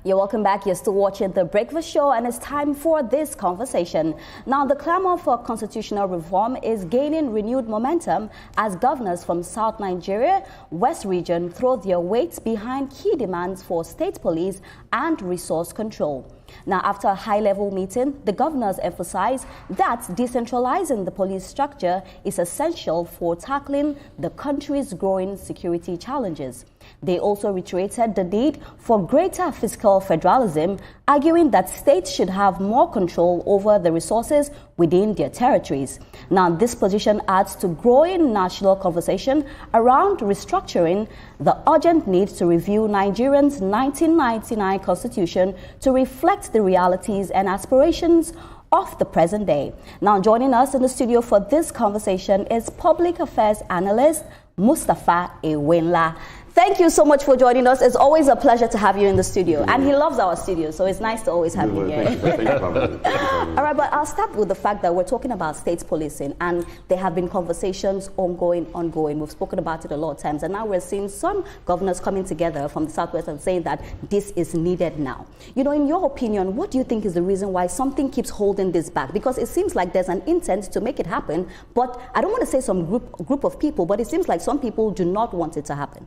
You're welcome back. You're still watching The Breakfast Show, and it's time for this conversation. Now, the clamor for constitutional reform is gaining renewed momentum as governors from South Nigeria, West Region throw their weight behind key demands for state police and resource control. Now, after a high-level meeting, the governors emphasized that decentralizing the police structure is essential for tackling the country's growing security challenges. They also reiterated the need for greater fiscal federalism, arguing that states should have more control over the resources within their territories. Now, this position adds to growing national conversation around restructuring, the urgent need to review Nigeria's 1999 constitution to reflect the realities and aspirations of the present day. Now, joining us in the studio for this conversation is public affairs analyst Mustapha Ewenla. Thank you so much for joining us. It's always a pleasure to have you in the studio. And he loves our studio, so it's nice to always have you here. Thank you for having me. All right, but I'll start with the fact that we're talking about state policing, and there have been conversations ongoing. We've spoken about it a lot of times, and now we're seeing some governors coming together from the Southwest and saying that this is needed now. You know, in your opinion, what do you think is the reason why something keeps holding this back? Because it seems like there's an intent to make it happen, but I don't want to say some group of people, but it seems like some people do not want it to happen.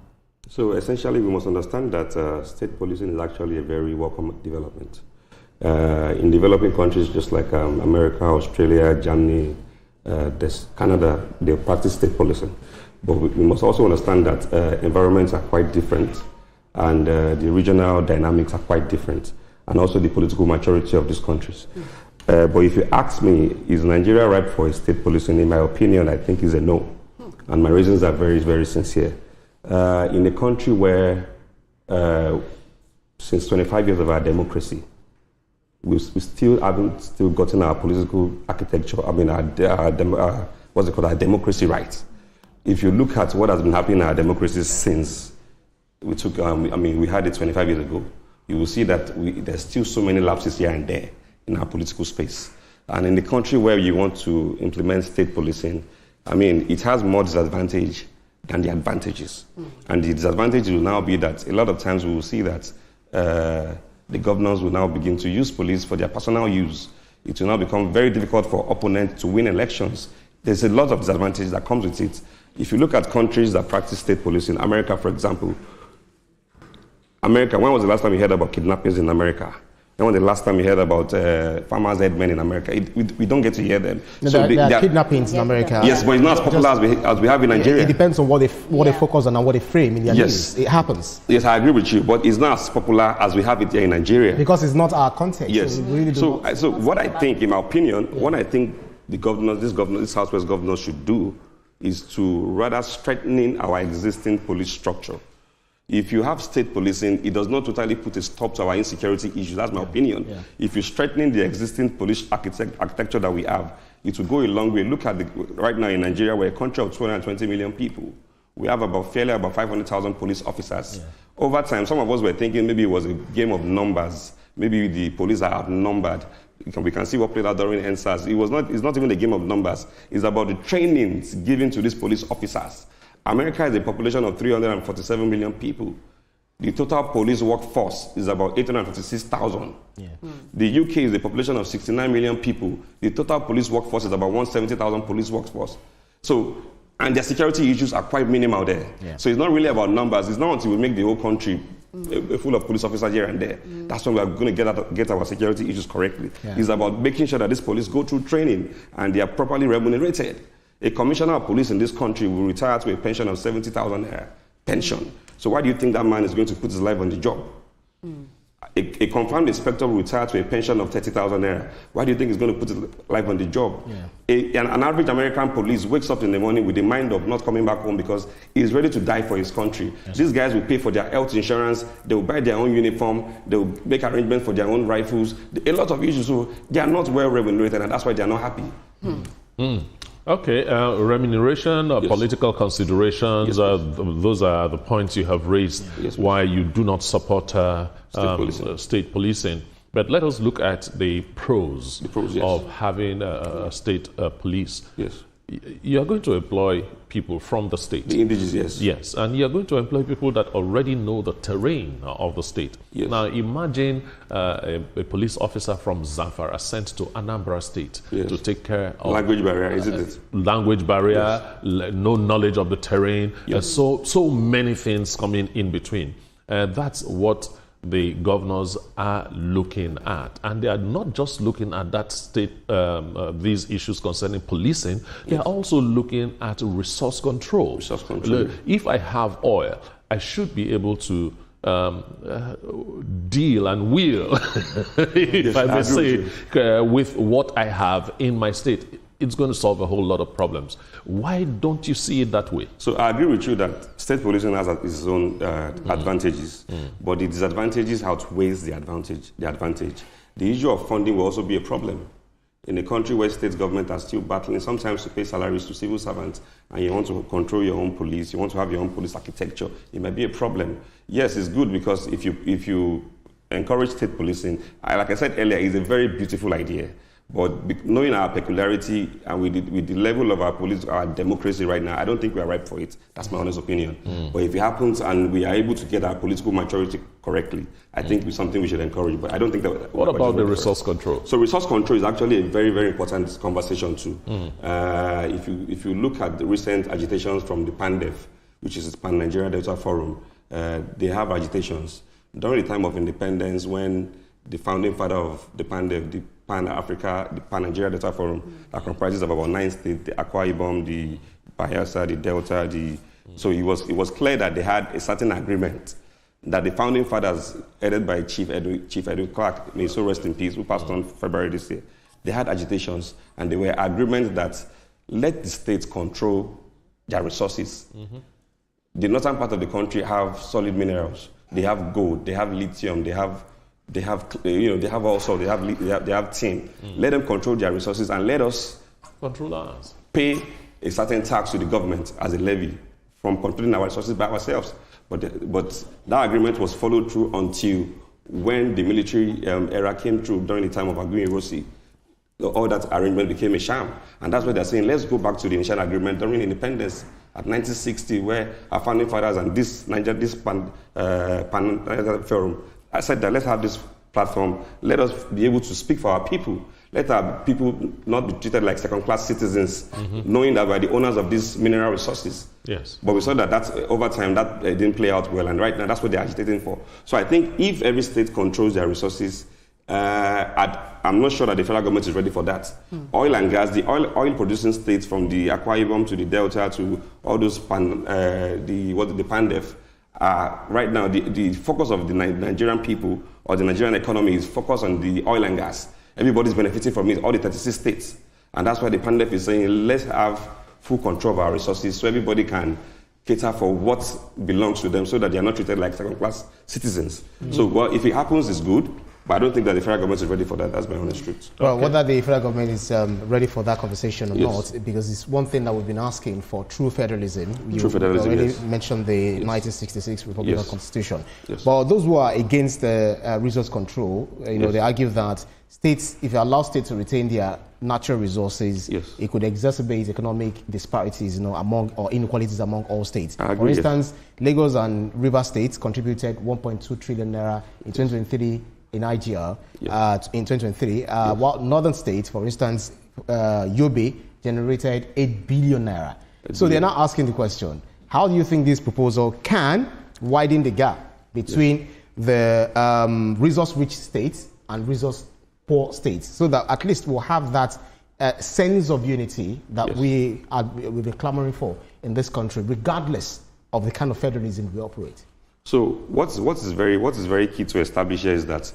So essentially, we must understand that state policing is actually a very welcome development. In developing countries just like America, Australia, Germany, there's Canada, they practice state policing. But we must also understand that environments are quite different, and the regional dynamics are quite different, and also the political maturity of these countries. But if you ask me, is Nigeria ripe for a state policing? In my opinion, I think is a no. And my reasons are very, very sincere. In a country where, since 25 years of our democracy, we still haven't gotten our political architecture, I mean, our democracy right. If you look at what has been happening in our democracy since we took, we had it 25 years ago, you will see that there's still so many lapses here and there in our political space. And in the country where you want to implement state policing, I mean, it has more disadvantage than the advantages. And the disadvantage will now be that a lot of times we will see that the governors will now begin to use police for their personal use. It will now become very difficult for opponents to win elections. There's a lot of disadvantage that comes with it. If you look at countries that practice state policing, America, for example, when was the last time you heard about kidnappings in America? When was the last time you heard about farmers' headmen in America? We don't get to hear them. No, so there are kidnappings in America. Yes, but it's not as popular as we have in Nigeria. It depends on what they focus on and what they frame in their news. It happens. Yes, I agree with you, but it's not as popular as we have it here in Nigeria. Because it's not our context. Yes. So, so what I think, in my opinion, what I think this Southwest governors should do is to rather strengthening our existing police structure. If you have state policing, it does not totally put a stop to our insecurity issues. That's my opinion. Yeah. If you're strengthening the existing police architecture that we have, it will go a long way. Look at right now in Nigeria, we're a country of 220 million people. We have about 500,000 police officers. Yeah. Over time, some of us were thinking maybe it was a game of numbers. Maybe the police are outnumbered. We can see what played out during NSAS. It's not even a game of numbers. It's about the trainings given to these police officers. America has a population of 347 million people. The total police workforce is about 856,000. Yeah. The UK is a population of 69 million people. The total police workforce is about 170,000 police workforce. So, and their security issues are quite minimal there. Yeah. So it's not really about numbers. It's not until we make the whole country full of police officers here and there. That's when we are going to get our security issues correctly. Yeah. It's about making sure that these police go through training and they are properly remunerated. A commissioner of police in this country will retire to a pension of 70,000 pension. So why do you think that man is going to put his life on the job? A confirmed inspector will retire to a pension of 30,000 naira. Why do you think he's going to put his life on the job? Yeah. An average American police wakes up in the morning with the mind of not coming back home because he's ready to die for his country. Yes. These guys will pay for their health insurance, they will buy their own uniform, they will make arrangements for their own rifles. A lot of issues, so they are not well remunerated, and that's why they are not happy. Okay, remuneration, political considerations, those are the points you have raised why you do not support state policing. But let us look at the pros of having a state police. Yes. you're going to employ people from the state. The indigenous, yes. Yes, and you're going to employ people that already know the terrain of the state. Yes. Now, imagine a police officer from Zamfara sent to Anambra State to take care of... Language barrier, isn't it? Language barrier, no knowledge of the terrain, so many things coming in between. That's what the governors are looking at. And they are not just looking at that state, these issues concerning policing, they are also looking at resource control. If I have oil, I should be able to deal and wheel, if I may say, with what I have in my state. It's going to solve a whole lot of problems. Why don't you see it that way? So I agree with you that state policing has its own advantages, but the disadvantages outweighs the advantage. The issue of funding will also be a problem. In a country where state government are still battling sometimes to pay salaries to civil servants, and you want to control your own police, you want to have your own police architecture, it might be a problem. Yes, it's good because if you encourage state policing, like I said earlier, it's a very beautiful idea. But knowing our peculiarity and with the level of our democracy right now, I don't think we are ripe for it. That's my honest opinion. But if it happens and we are able to get our political maturity correctly, I think it's something we should encourage. But I don't think that... What about the resource control? So resource control is actually a very, very important conversation too. If you look at the recent agitations from the PANDEF, which is the Pan-Nigeria Delta Forum, they have agitations. During the time of independence, when the founding father of the PANDEF, the Pan-Africa, the Pan-Nigeria Delta Forum, that comprises of about 9 states, the Akwa Ibom, the Bayelsa, the Delta, so it was clear that they had a certain agreement that the founding fathers, headed by Chief Edwin Clark, may so rest in peace, who passed on February this year, they had agitations and they were agreements that let the states control their resources. The northern part of the country have solid minerals. They have gold, they have lithium, they have tin. Let them control their resources and let us control ours. Pay a certain tax to the government as a levy from controlling our resources by ourselves. But that agreement was followed through until when the military era came through during the time of Aguiyi Ironsi. All that arrangement became a sham. And that's why they're saying, let's go back to the initial agreement during independence at 1960, where our founding fathers and this Pan Forum, I said that let's have this platform, let us be able to speak for our people. Let our people not be treated like second-class citizens, knowing that we're the owners of these mineral resources. Yes. But we saw that over time, that didn't play out well, and right now, that's what they're agitating for. So I think if every state controls their resources, I'm not sure that the federal government is ready for that. Oil and gas, the oil-producing states from the Akwa Ibom to the Delta to all those the PANDEF, right now, the focus of the Nigerian people or the Nigerian economy is focused on the oil and gas. Everybody's benefiting from it, all the 36 states. And that's why the PANDEF is saying, let's have full control of our resources so everybody can cater for what belongs to them so that they are not treated like second-class citizens. So well, if it happens, it's good. But I don't think that the federal government is ready for that. That's my honest truth. Well, whether the federal government is ready for that conversation or not, because it's one thing that we've been asking for true federalism. You already mentioned the 1966 Republican Constitution. But those who are against the resource control, they argue that states, if you allow states to retain their natural resources, it could exacerbate economic disparities, among or inequalities among all states. For instance, Lagos and River states contributed 1.2 trillion naira in 2023. In IGR in 2023, while northern states, for instance, Yobe, generated 8 billion naira. So they're now asking the question, how do you think this proposal can widen the gap between the resource-rich states and resource-poor states, so that at least we'll have that sense of unity that we've been clamoring for in this country, regardless of the kind of federalism we operate? So what is very key to establish here is that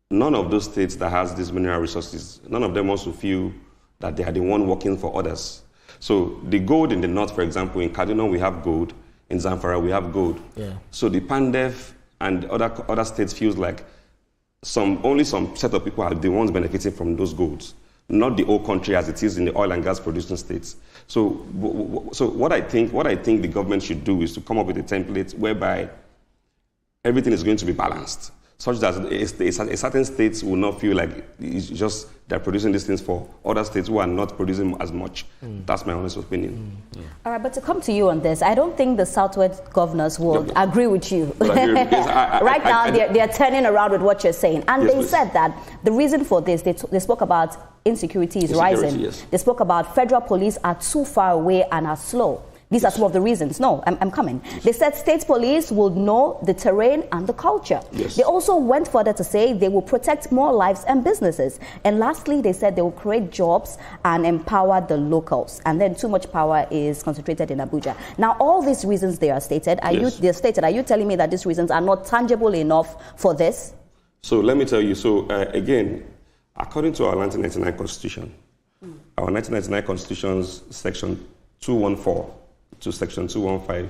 none of those states that has these mineral resources, none of them wants to feel that they are the one working for others. So the gold in the north, for example, in Kaduna we have gold, in Zamfara we have gold. So the PANDEF and other states feels like only some set of people are the ones benefiting from those golds, not the whole country as it is in the oil and gas producing states. So what I think the government should do is to come up with a template whereby everything is going to be balanced. such that a certain states will not feel like it's just they're producing these things for other states who are not producing as much. That's my honest opinion. All right, but to come to you on this, I don't think the Southwest governors will agree with you. Right now, they're turning around with what you're saying. And they said that the reason for this, they spoke about insecurity is rising. Yes. They spoke about federal police are too far away and are slow. These are some of the reasons. No, I'm coming. They said state police will know the terrain and the culture. They also went further to say they will protect more lives and businesses. And lastly, they said they will create jobs and empower the locals. And then too much power is concentrated in Abuja. Now, all these reasons they are stated. Are you telling me that these reasons are not tangible enough for this? So let me tell you. So again, according to our 1999 Constitution, our 1999 Constitution's section 214 to section 215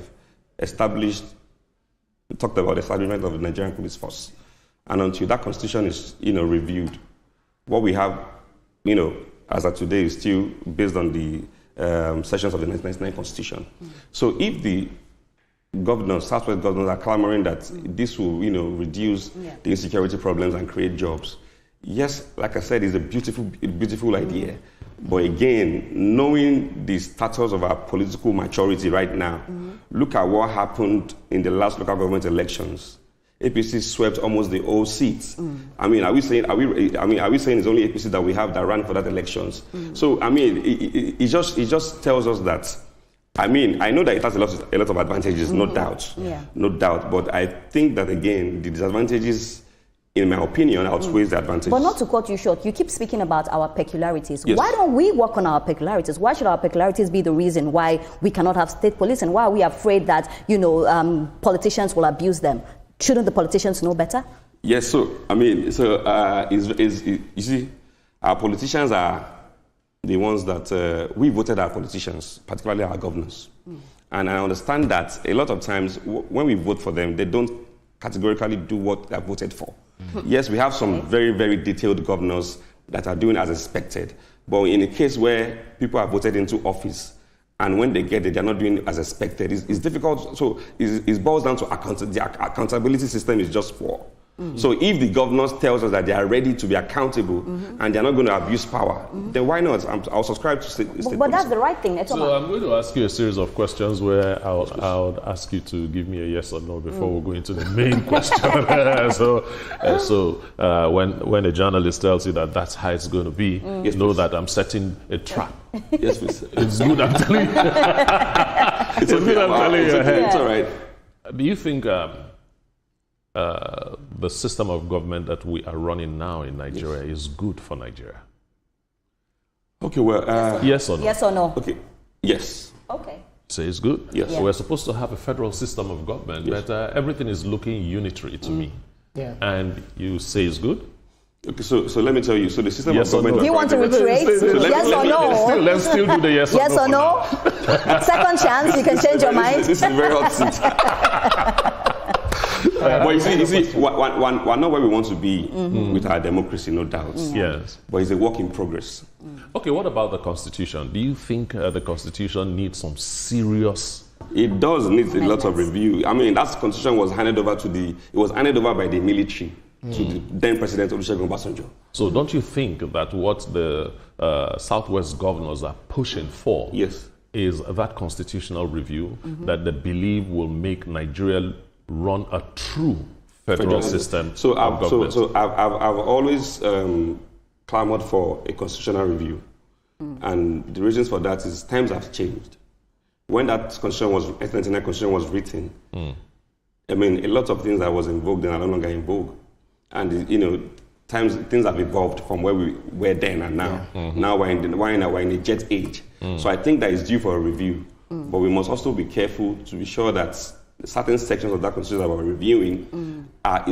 talked about the establishment of the Nigerian police force. And until that constitution is, reviewed, what we have, as of today is still based on the sections of the 1999 Constitution. So if the governors, Southwest governors, are clamoring that this will, reduce the insecurity problems and create jobs, yes, like I said, it's a beautiful idea. But again, knowing the status of our political maturity right now, look at what happened in the last local government elections. APC swept almost the whole seats. I mean, are we saying it's only APC that we have that ran for that elections? So I mean, it just tells us that. I mean, I know that it has a lot of advantages, no doubt, no doubt. But I think that again, the disadvantages, in my opinion, outweighs the advantages. But not to cut you short, you keep speaking about our peculiarities. Yes. Why don't we work on our peculiarities? Why should our peculiarities be the reason why we cannot have state police, and why are we afraid that, politicians will abuse them? Shouldn't the politicians know better? Yes, so, I mean, you see, our politicians are the ones that, we voted our politicians, particularly our governors. And I understand that a lot of times, when we vote for them, they don't categorically do what they're voted for. Yes, we have some very, very detailed governors that are doing as expected. But in a case where people are voted into office, and when they get it, they're not doing as expected, it's difficult. So it boils down to the accountability system is just poor. So if the governors tells us that they are ready to be accountable and they're not going to abuse power, then why not? I'll subscribe to state policy. But that's the right thing. So I'm going to ask you a series of questions where I'll ask you to give me a yes or no before we go into the main question. So when a journalist tells you that that's how it's going to be, know that I'm setting a trap. Yes, please. It's good, I'm telling you. It's good, I'm telling you. It's all right. Do you think the system of government that we are running now in Nigeria is good for Nigeria? Okay, well... yes or no? Yes or no? Okay, yes. Okay. Say it's good? Yes. Yeah. We're supposed to have a federal system of government, but everything is looking unitary to me. Yeah. And you say it's good? Okay, so let me tell you. So the system of government... No. Do you want to reiterate? Yes or no? Let's still do the yes or no. Yes or no? Second chance, you can change your mind. This is a very hot seat. But you see, we're not where we want to be with our democracy, no doubt. Yes. But it's a work in progress. Okay, what about the Constitution? Do you think the Constitution needs some serious... It does need a lot of review. I mean, that Constitution was handed over by the military to the then President Olusegun Obasanjo. So don't you think that what the Southwest governors are pushing for is that constitutional review that they believe will make Nigeria run a true federal system of government? So I've always clamored for a constitutional review. And the reasons for that is times have changed. When that Constitution was, 1999 Constitution was written, I mean, a lot of things that was in vogue then are no longer in vogue. And, things have evolved from where we were then and now. Now we're in a jet age. So I think that is due for a review. But we must also be careful to be sure that certain sections of that Constitution that we're reviewing are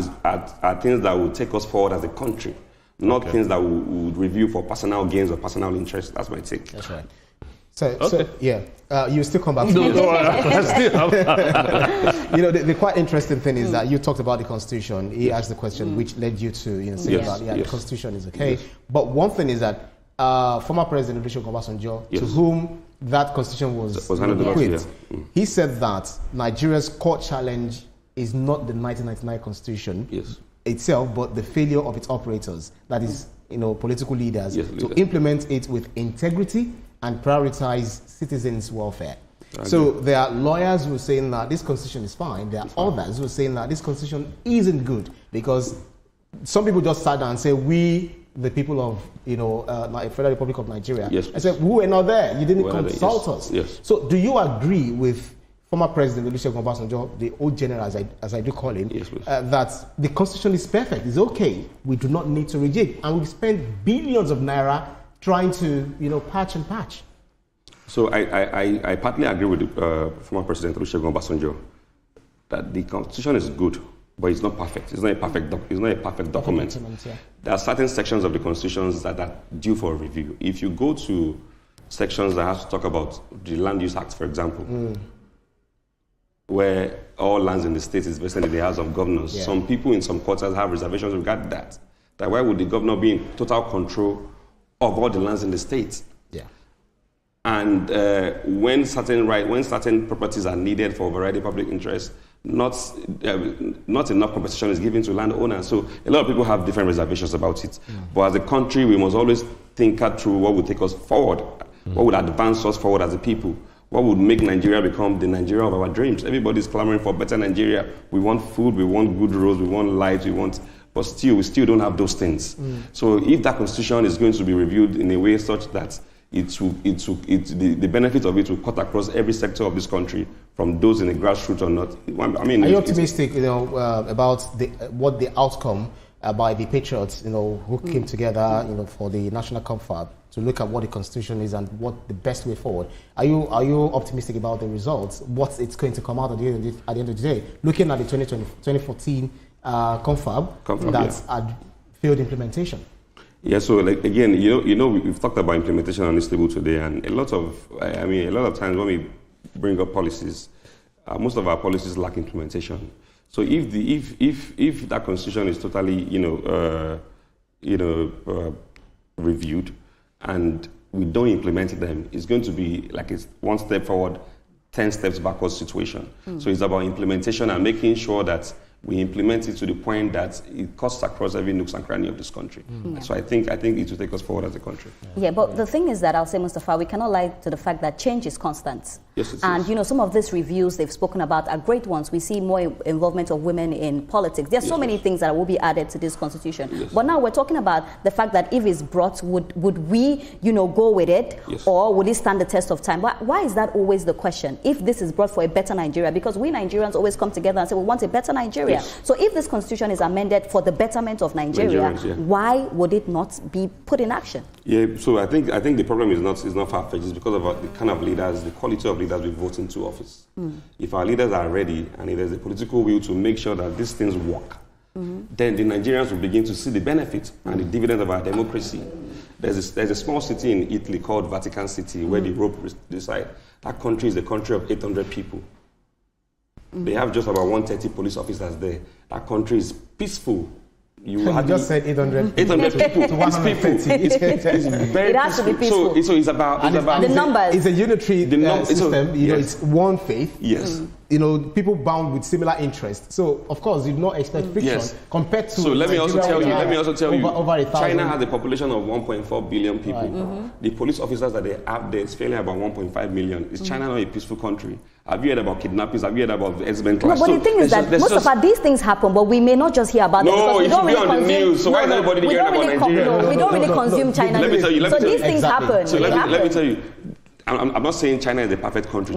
things that will take us forward as a country, not things that we would review for personal gains or personal interest. That's my take. That's right. So you still come back to the quite interesting thing is that you talked about the Constitution. He asked the question which led you to say the Constitution is okay. But one thing is that former President Olusegun Obasanjo, to whom that Constitution was bequeathed, he said that Nigeria's core challenge is not the 1999 Constitution, itself, but the failure of its operators, that is, political leaders, to implement it with integrity and prioritize citizens' welfare. So there are lawyers who are saying that this constitution is fine. There are others who are saying that this constitution isn't good, because some people just sat down and say, we, the people of, Federal Republic of Nigeria, I said, we were not there. You didn't consult us. Yes. So do you agree with former President Olusegun Obasanjo, the old general, as I do call him, that the constitution is perfect, it's okay, we do not need to rejig, and we spend billions of naira trying to, patch and patch? So I partly agree with former President Olusegun Obasanjo that the constitution is good, but it's not perfect. It's not a perfect document. There are certain sections of the constitutions that are due for review. If you go to sections that have to talk about the Land Use Act, for example, where all lands in the state is vested in the House of Governors, some people in some quarters have reservations regarding that. That why would the governor be in total control of all the lands in the state? And when certain properties are needed for a variety of public interest, not enough compensation is given to landowners. So a lot of people have different reservations about it. But as a country, we must always think through what would take us forward, what would advance us forward as a people, what would make Nigeria become the Nigeria of our dreams. Everybody's clamoring for better Nigeria. We want food, we want good roads, we want light, but we still don't have those things. So if that constitution is going to be reviewed in a way such that the benefit of it will cut across every sector of this country, from those in the grassroots or not. I mean, are you optimistic, about what the outcome by the patriots, who came together, for the national confab to look at what the constitution is and what the best way forward? Are you optimistic about the results? What it's going to come out at the end of the day? Looking at the 2014 confab that's had failed implementation. Yeah, so again, we've talked about implementation on this table today, and a lot of times when we bring up policies, most of our policies lack implementation. So if that constitution is totally, reviewed, and we don't implement them, it's going to be like it's one step forward, 10 steps backwards situation. So it's about implementation and making sure that we implement it to the point that it cuts across every nook and cranny of this country. So I think it will take us forward as a country. Yeah, but the thing is that I'll say, Mustafa, we cannot lie to the fact that change is constant. Yes, it and is. Some of these reviews they've spoken about are great ones. We see more involvement of women in politics. There's so many things that will be added to this constitution. But now we're talking about the fact that if it's brought, would we, go with it, or would it stand the test of time? Why is that always the question? If this is brought for a better Nigeria, because we Nigerians always come together and say we want a better Nigeria. So if this constitution is amended for the betterment of Nigeria, why would it not be put in action? Yeah, so I think the problem is not far-fetched. It's because of the kind of leaders, the quality of leaders we vote into office. If our leaders are ready and if there's a political will to make sure that these things work, then the Nigerians will begin to see the benefit and the dividend of our democracy. There's a small city in Italy called Vatican City where the Pope reside. That country is a country of 800 people. They have just about 130 police officers there. That country is peaceful. You just said 800 people to 130. It's very it has to be peaceful. So it's about the numbers. It's a unitary system. It's one faith. Yes. People bound with similar interests. So of course, you do not expect friction compared to. So let me also tell you. Over 1,000. China has a population of 1.4 billion people. The police officers that they have there is fairly about 1.5 million. Is China not a peaceful country? Have you heard about kidnappings? Have you heard about the X-Men class? No, but the thing is that most of these things happen, but we may not just hear about them. No, it should be on the news. So why is everybody hearing about Nigeria? We don't really consume China news. So these things happen. So let me tell you. I'm not saying China is a perfect country,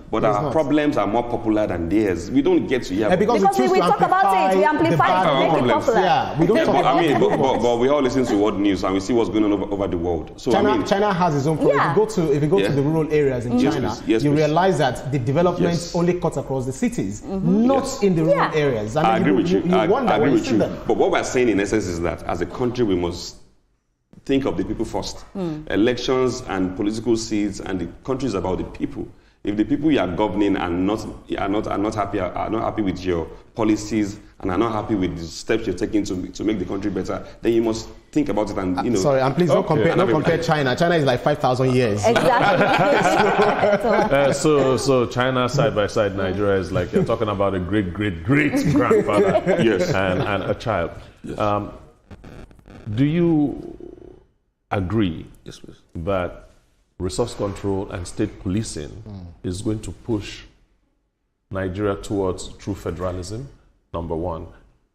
but our problems are more popular than theirs. We don't get to hear because we talk about it, we amplify it, make it popular. Yeah, we don't talk but we all listen to world news and we see what's going on over the world. So China has its own problem. If you go to the rural areas in China, you realize that the development only cuts across the cities, not in the rural areas. I agree with you. I agree with you. But what we're saying in essence is that as a country we must think of the people first. Elections and political seats and the country is about the people. If the people you are governing are not happy with your policies and are not happy with the steps you're taking to make the country better, then you must think about it and, Sorry, and please don't compare China. China is like 5,000 years. Exactly. So China side by side, Nigeria is like, you're talking about a great-great-great-grandfather and a child. Yes. Do you agree that resource control and state policing is going to push Nigeria towards true federalism, number one,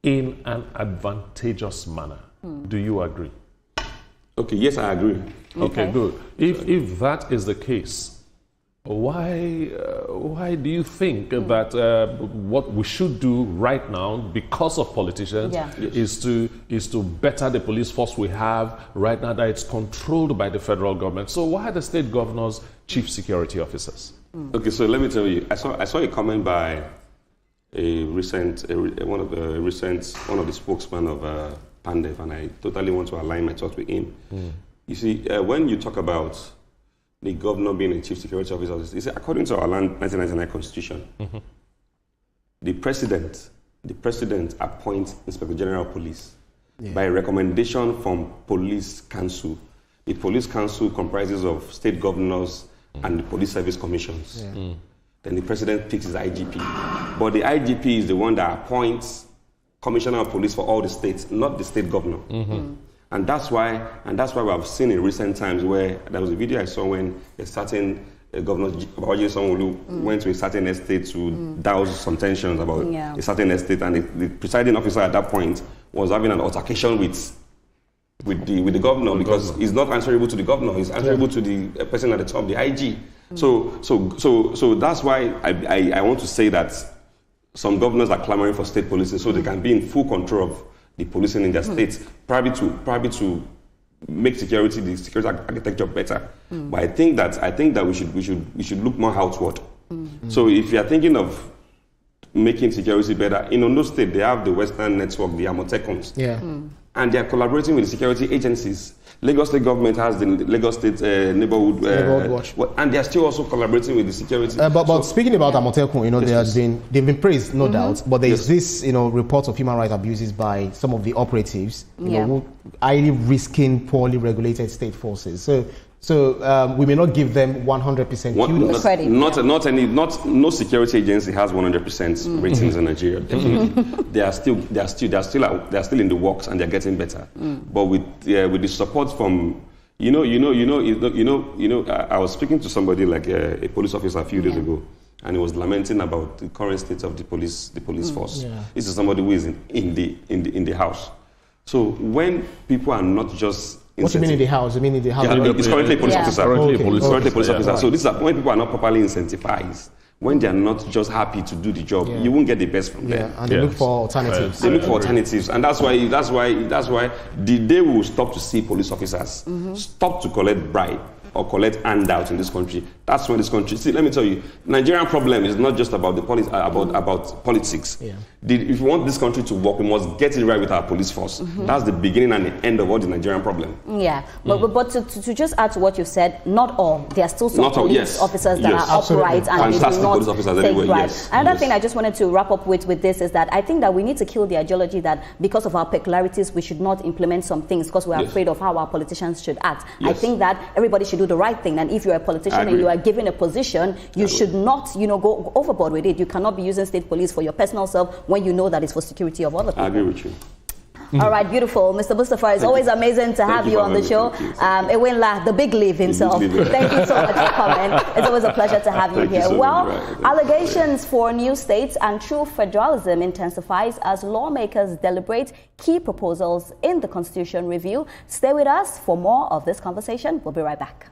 in an advantageous manner? Do you agree? Okay, yes, I agree. Okay, good. If that is the case, why do you think that what we should do right now, because of politicians, is to better the police force we have right now, that it's controlled by the federal government? So why are the state governors chief security officers? Okay, so let me tell you, I saw a comment by one of the spokesmen of Pandef, and I totally want to align my thoughts with him. You see, when you talk about the governor being a chief security officer, you see, according to our 1999 constitution, the president appoints Inspector General of Police by recommendation from Police Council. The Police Council comprises of state governors and the police service commissions. Then the president picks his IGP. But the IGP is the one that appoints commissioner of police for all the states, not the state governor. And that's why we have seen in recent times where there was a video I saw when a certain governor went to a certain estate to douse some tensions about a certain estate, and the presiding officer at that point was having an altercation with the governor, because he's not answerable to the governor, he's answerable to the person at the top, the IG. So that's why I want to say that some governors are clamoring for state policing so they can be in full control of the policing in their states, probably to make the security architecture better. But I think that we should look more outward. So if you are thinking of making security better, in Ondo State they have the Western Network, the Amotekons, and they are collaborating with the security agencies. Lagos State government has the Lagos State Neighborhood Watch, and they are still also collaborating with the security. But speaking about Amotekun, they've been praised, no doubt. But there is this, reports of human rights abuses by some of the operatives, who highly risking poorly regulated state forces. So we may not give them 100% credit. No security agency has 100% ratings in Nigeria. Definitely, they are still in the works, and they're getting better. But with the support from I was speaking to somebody like a police officer a few days ago, and he was lamenting about the current state of the police force. This is somebody who is in the house. So when people are not just what do you mean in the house? You mean in the house? It's currently a police officer. Currently a police officer. So this is when people are not properly incentivized, when they are not just happy to do the job, you won't get the best from them. And they look for alternatives. They look for alternatives, and that's why the day we will stop to see police officers stop to collect bribe or collect handout in this country. That's when this country. See, let me tell you, Nigerian problem is not just about about politics. If we want this country to work, we must get it right with our police force. That's the beginning and the end of all the Nigerian problem. But to just add to what you said, not all. There are still some police officers that are upright and they do not take bribe. Another thing I just wanted to wrap up with this is that I think that we need to kill the ideology that because of our peculiarities we should not implement some things because we're afraid of how our politicians should act. I think that everybody should do the right thing, and if you're a politician and you are given a position, you should not, go overboard with it. You cannot be using state police for your personal self when you know that it's for security of other people. I agree with you. All right, beautiful. Mr. Mustafa, it's always amazing to have you on the show. Ewinla, the big leaf himself. Thank you so much for coming. It's always a pleasure to have you here. Allegations for new states and true federalism intensifies as lawmakers deliberate key proposals in the Constitution review. Stay with us for more of this conversation. We'll be right back.